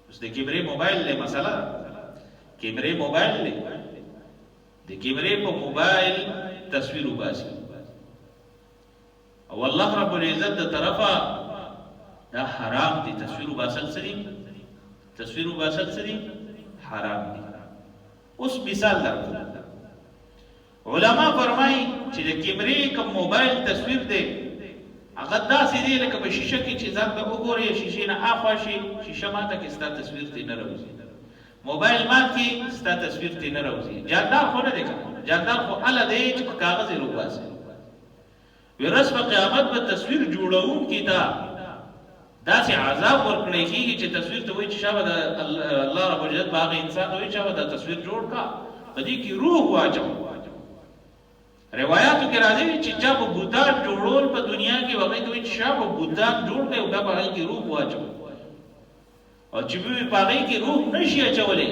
اوس د کیمرې موبایل له مسله کیمرې موبایل له د کیمرې په موبایل تصویر وباسي او الله رب العزت د طرفه دا حرام دي تصویر وباسل سری تصویر وباسل سری حرام دي اوس مثال درکو علما فرمایي چې د کیمرې کوم موبایل تصویر دی هغه داسې دی لکه په شیشه کې چې ځان ته وګورې شیشې نه اخوا شي شیشه ماته کې ستا تصویر تی نه راوځي موبایل مات کې ستا تصویر تی نه راوځي جاندار خو نه دی کنه جاندار خو اله دی چې په کاغذ یې روباسي ورځ په قیامت به تصویر جوړونکي ته داسې عذاب ورکړی کېږي چې تصویر ته وایي چې شابه د الله رب العزت په هغه انسان ته وایي چې شابه دا تصویر جوړ کا په دې کې روح واچوه روایاتو کې راځي چې چا په بوتان جوړول په دنیا کې وغه دوی چې شابه بوتان جوړ کړي او په هغه کې روح واچو او چې به په هغه کې روح نشي اچولې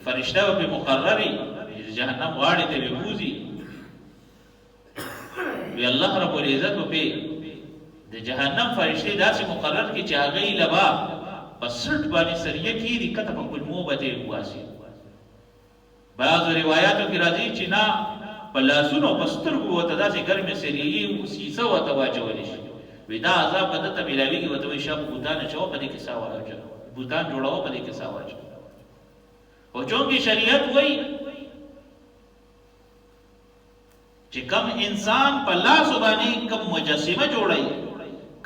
فرشتہ به مقرري جهنم واړې ته وبوزي وی الله رب العزت په د جهنم فرشتي داسې مقرر کې چې هغه لبا په سټ باندې سریه کې دي کته په کلمو باندې واسي بعض روایاتو کې راځي چې نه په لاسونو په سترګو وته داسې ګرمې سریې سیسه وته واچولی شي وی دا عذاب به درته میلاویږي ورته وایي شا بوتان اچوه په دې کې سا واچوه بوتان جوړوه په دې کې سا واچوه خو چونکې شریعت وایي چې کم انسان په لاسو باندې کم مجسمه جوړوي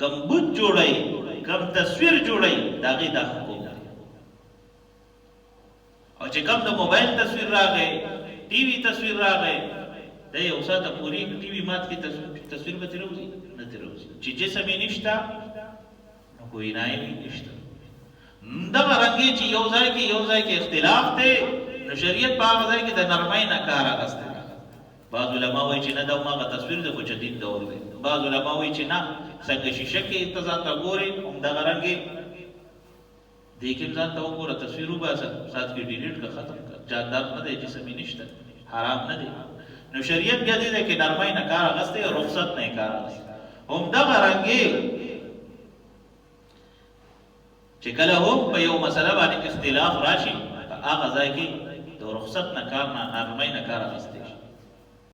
کم بت جوړوي کم تصویر جوړوي د هغې دا حکم او چې کوم د موبایل تصویر راغی ټي وي تصویر راغی د یو ساعته پوری ټي وي مات کې تصویر به تروزي نه تروزي چې جسم یې نشته نو کوئی نه نشته دغه رنګي چې یو ځای کې اختلاف دی نو شریعت په هغه ځای کې د نرمۍ نه کار اخیستی بعض علما وایي چې نه دا هغه تصویر د خو جدید دور دی بعض علما وایي چې نه څنګه شیشه کې ځان ته ګورې همدغه رنګې دیکھیں ځان ته وګوره تصویر وباسه سات کې ډیلیټ کا ختم کړه جاندار نه دی جسم یې نشته حرام نه دی نو شریعت بیا دې کې نرمۍ نه کار اخیستی او رخصت نه کار اخیستی همدغه رنګې چې کله هم په یو مسله باندې اختلاف راشي هغه ځای کې د رخصت نه کار نه نرمۍ نه کار اخیستی